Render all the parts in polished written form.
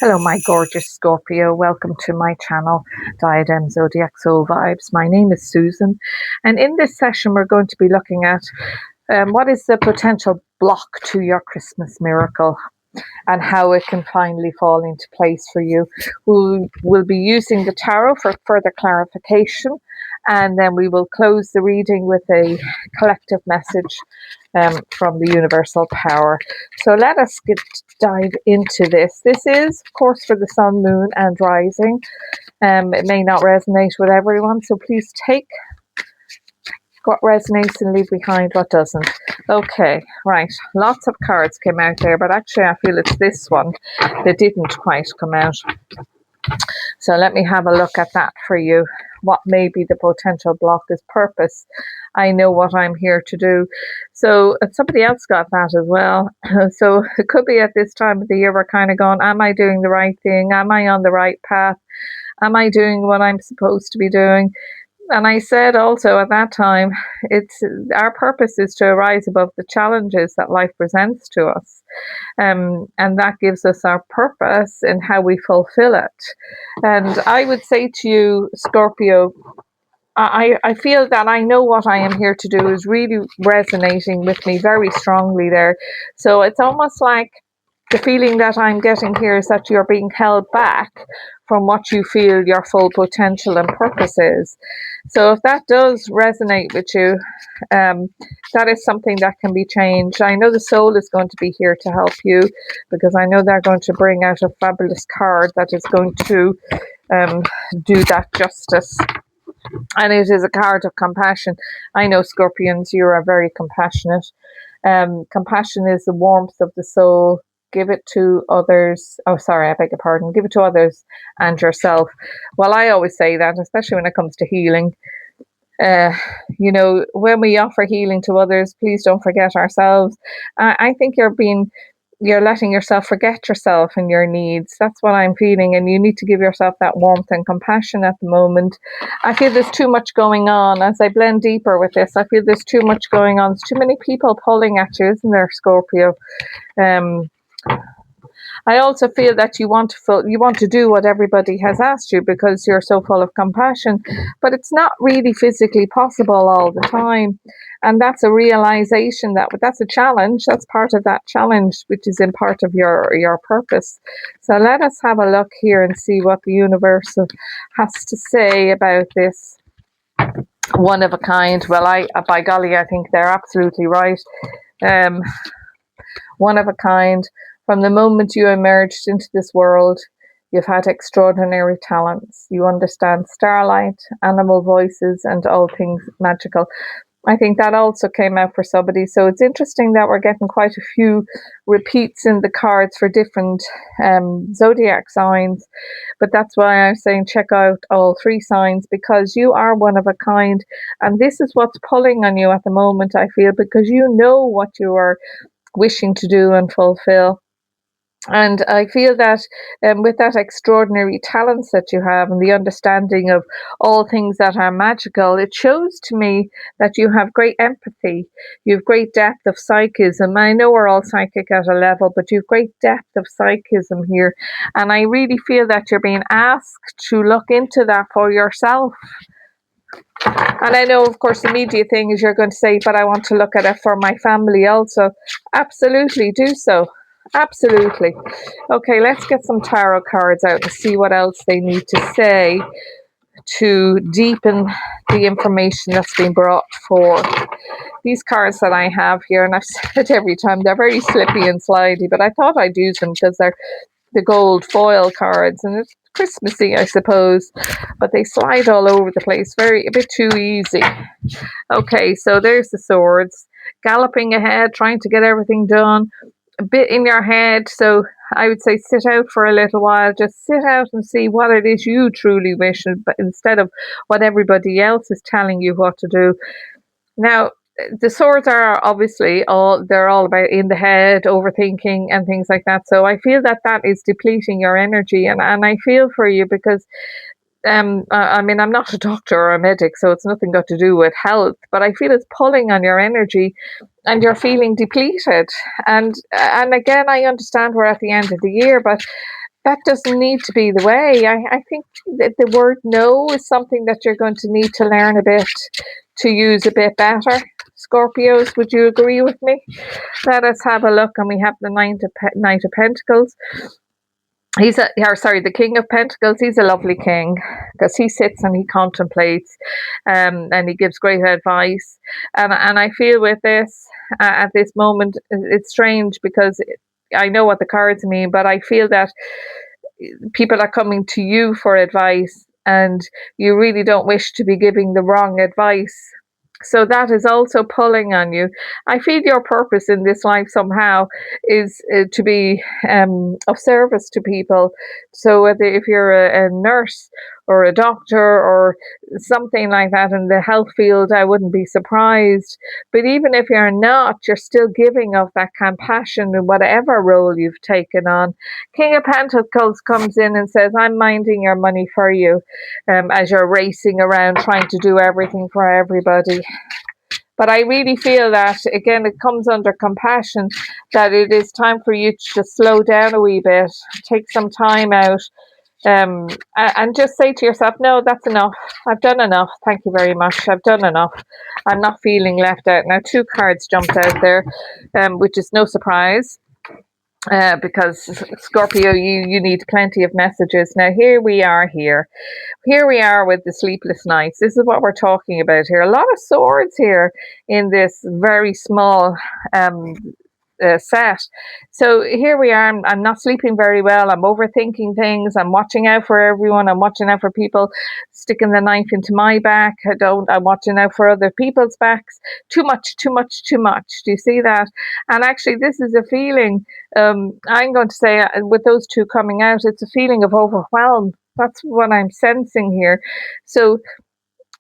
Hello, my gorgeous Scorpio. Welcome to my channel, Diadem Zodiac Soul Vibes. My name is Susan, and in this session, we're going to be looking at what is the potential block to your Christmas miracle and how it can finally fall into place for you. We'll be using the tarot for further clarification, and then we will close the reading with a collective message from the universal power. So let us dive into this. This is, of course, for the sun, moon, and rising. It may not resonate with everyone, so please take what resonates and leave behind what doesn't. Okay, right. Lots of cards came out there, but actually I feel it's this one that didn't quite come out. So let me have a look at that for you. What may be the potential block is purpose. I know what I'm here to do. So somebody else got that as well. So it could be at this time of the year we're kind of going, am I doing the right thing? Am I on the right path? Am I doing what I'm supposed to be doing? And I said also at that time, it's our purpose is to rise above the challenges that life presents to us. And that gives us our purpose and how we fulfill it. And I would say to you, Scorpio, I feel that I know what I am here to do is really resonating with me very strongly there. So it's almost like the feeling that I'm getting here is that you're being held back from what you feel your full potential and purpose is. So if that does resonate with you, that is something that can be changed. I know the soul is going to be here to help you, because I know they're going to bring out a fabulous card that is going to do that justice. And it is a card of compassion. I know, Scorpions, you are very compassionate. Compassion is the warmth of the soul. Give it to others. Oh, sorry, I beg your pardon. Give it to others and yourself. Well, I always say that, especially when it comes to healing. When we offer healing to others, please don't forget ourselves. I think you're letting yourself forget yourself and your needs. That's what I'm feeling, and you need to give yourself that warmth and compassion at the moment. I feel there's too much going on. As I blend deeper with this, I feel there's too much going on. There's too many people pulling at you, isn't there, Scorpio? I also feel that you want to do what everybody has asked you because you're so full of compassion, but it's not really physically possible all the time. And that's a realization that's a challenge. That's part of that challenge, which is in part of your purpose. So let us have a look here and see what the universe has to say about this. One of a kind. Well, by golly, I think they're absolutely right. One of a kind. From the moment you emerged into this world, you've had extraordinary talents. You understand starlight, animal voices, and all things magical. I think that also came out for somebody. So it's interesting that we're getting quite a few repeats in the cards for different zodiac signs. But that's why I'm saying check out all three signs, because you are one of a kind. And this is what's pulling on you at the moment, I feel, because you know what you are wishing to do and fulfill. And I feel that with that extraordinary talents that you have and the understanding of all things that are magical, it shows to me that you have great empathy. You have great depth of psychism. I know we're all psychic at a level, but you have great depth of psychism here. And I really feel that you're being asked to look into that for yourself. And I know, of course, the immediate thing is you're going to say, but I want to look at it for my family also. Absolutely, do so. Absolutely. Okay, let's get some tarot cards out and see what else they need to say to deepen the information that's been brought forth. These cards that I have here, and I've said it every time, they're very slippy and slidey, but I thought I'd use them because they're the gold foil cards, and it's Christmassy, I suppose, but they slide all over the place, a bit too easy. Okay, so there's the swords, galloping ahead, trying to get everything done, a bit in your head. So I would say sit out for a little while, just sit out and see what it is you truly wish, but instead of what everybody else is telling you what to do. Now, the swords are obviously they're all about in the head, overthinking and things like that. So I feel that is depleting your energy, and I feel for you because I mean, I'm not a doctor or a medic, so it's nothing got to do with health, but I feel it's pulling on your energy and you're feeling depleted. And again, I understand we're at the end of the year, but that doesn't need to be the way. I think that the word no is something that you're going to need to learn a bit to use a bit better. Scorpios, would you agree with me? Let us have a look, and we have the Knight of Pentacles. The King of Pentacles. He's a lovely king because he sits and he contemplates, and he gives great advice. And I feel with this at this moment, it's strange because I know what the cards mean, but I feel that people are coming to you for advice, and you really don't wish to be giving the wrong advice. So that is also pulling on you. I feel your purpose in this life somehow is to be of service to people. So whether if you're a nurse or a doctor or something like that in the health field, I wouldn't be surprised. But even if you're not, you're still giving of that compassion in whatever role you've taken on. King of Pentacles comes in and says, I'm minding your money for you, as you're racing around trying to do everything for everybody. But I really feel that, again, it comes under compassion, that it is time for you to slow down a wee bit, take some time out, and just say to yourself, no, that's enough. I've done enough. Thank you very much. I've done enough. I'm not feeling left out. Now, 2 cards jumped out there, which is no surprise. Because Scorpio, you need plenty of messages. Now, here we are with the sleepless nights. This is what we're talking about here. A lot of swords here in this very small set. So here we are. I'm not sleeping very well. I'm overthinking things. I'm watching out for everyone. I'm watching out for people sticking the knife into my back. I'm watching out for other people's backs. Too much. Do you see that? And actually, this is a feeling. I'm going to say, with those 2 coming out, it's a feeling of overwhelm. That's what I'm sensing here. So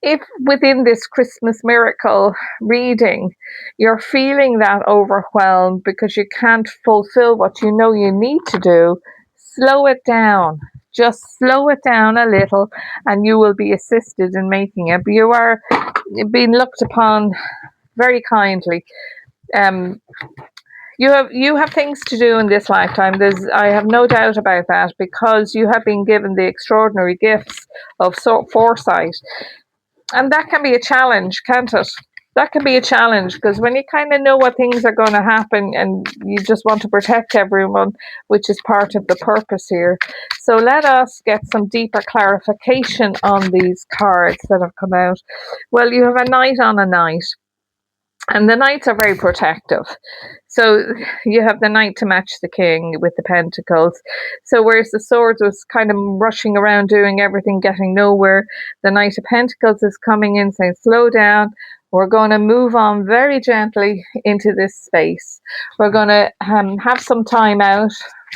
if within this Christmas miracle reading, you're feeling that overwhelmed because you can't fulfill what you know you need to do, slow it down. Just slow it down a little, and you will be assisted in making it. You are being looked upon very kindly. You have things to do in this lifetime. I have no doubt about that, because you have been given the extraordinary gifts of foresight. And that can be a challenge, can't it? That can be a challenge, because when you kind of know what things are going to happen and you just want to protect everyone, which is part of the purpose here. So let us get some deeper clarification on these cards that have come out. Well, you have a knight on a knight. And the knights are very protective. So you have the knight to match the king with the pentacles. So whereas the swords was kind of rushing around doing everything, getting nowhere, the knight of pentacles is coming in saying, slow down. We're going to move on very gently into this space. We're going to have some time out.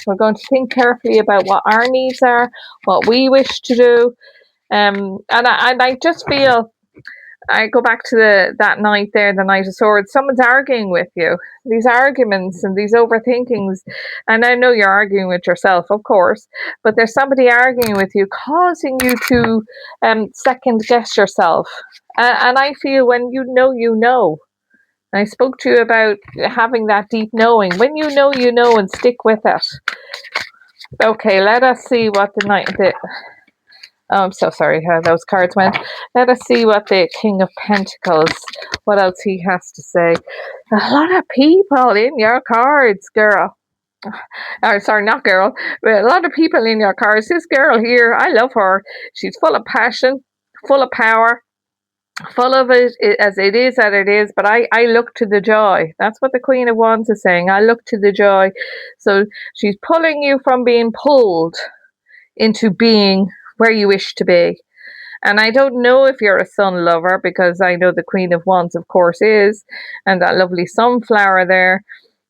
We're going to think carefully about what our needs are, what we wish to do. And I just feel, I go back to that night there, the Knight of Swords. Someone's arguing with you. These arguments and these overthinkings. And I know you're arguing with yourself, of course, but there's somebody arguing with you, causing you to second guess yourself. And I feel when you know, you know. And I spoke to you about having that deep knowing. When you know, and stick with it. Okay, let us see what Oh, I'm so sorry how those cards went. Let us see what the King of Pentacles, what else he has to say. A lot of people in your cards, girl. Sorry, not girl. But a lot of people in your cards. This girl here, I love her. She's full of passion, full of power, full of it as it is that it is. But I look to the joy. That's what the Queen of Wands is saying. I look to the joy. So she's pulling you from being pulled into being where you wish to be. And I don't know if you're a sun lover, because I know the Queen of Wands, of course, is, and that lovely sunflower there.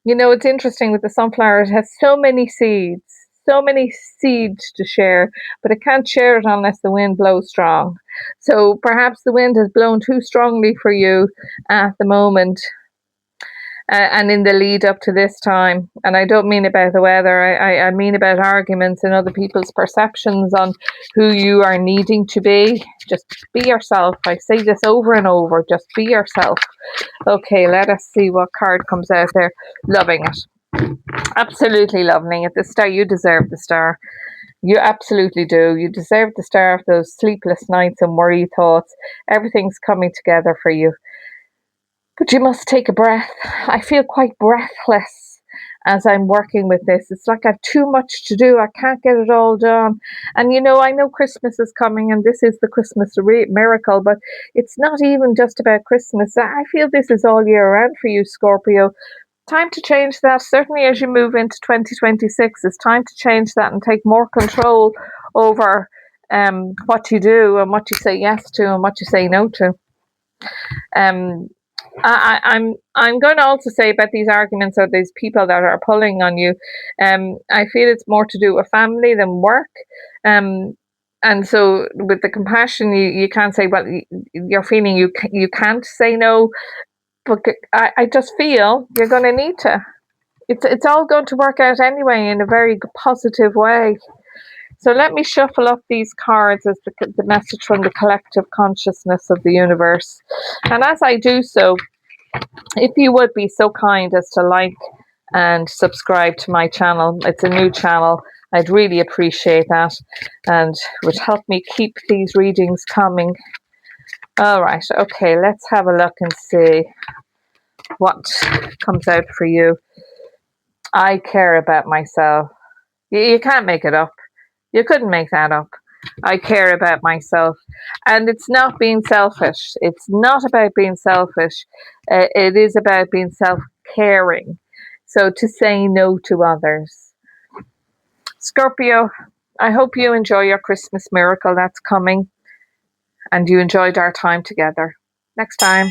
You know, it's interesting with the sunflower, it has so many seeds to share, but it can't share it unless the wind blows strong. So perhaps the wind has blown too strongly for you at the moment. And in the lead up to this time. And I don't mean about the weather, I mean about arguments and other people's perceptions on who you are needing to be. Just be yourself. I say this over and over, just be yourself. Okay, let us see what card comes out there. Loving it. Absolutely loving it. The star, you deserve the star. You absolutely do. You deserve the star of those sleepless nights and worry thoughts. Everything's coming together for you. But you must take a breath. I feel quite breathless as I'm working with this. It's like I've too much to do. I can't get it all done. And I know Christmas is coming and this is the Christmas miracle, but it's not even just about Christmas. I feel this is all year round for you, Scorpio. Time to change that. Certainly as you move into 2026, it's time to change that and take more control over what you do and what you say yes to and what you say no to. Um, I'm going to also say about these arguments or these people that are pulling on you. I feel it's more to do with family than work. And so with the compassion, you can't say, well, you're feeling you can't say no, but I just feel you're going to need to. It's all going to work out anyway in a very positive way. So let me shuffle up these cards as the message from the collective consciousness of the universe. And as I do so, if you would be so kind as to like and subscribe to my channel, it's a new channel, I'd really appreciate that and would help me keep these readings coming. All right, okay, let's have a look and see what comes out for you. I care about myself. You can't make it up. You couldn't make that up. I care about myself. And it's not being selfish. It's not about being selfish. It is about being self-caring. So to say no to others. Scorpio, I hope you enjoy your Christmas miracle that's coming and you enjoyed our time together. Next time.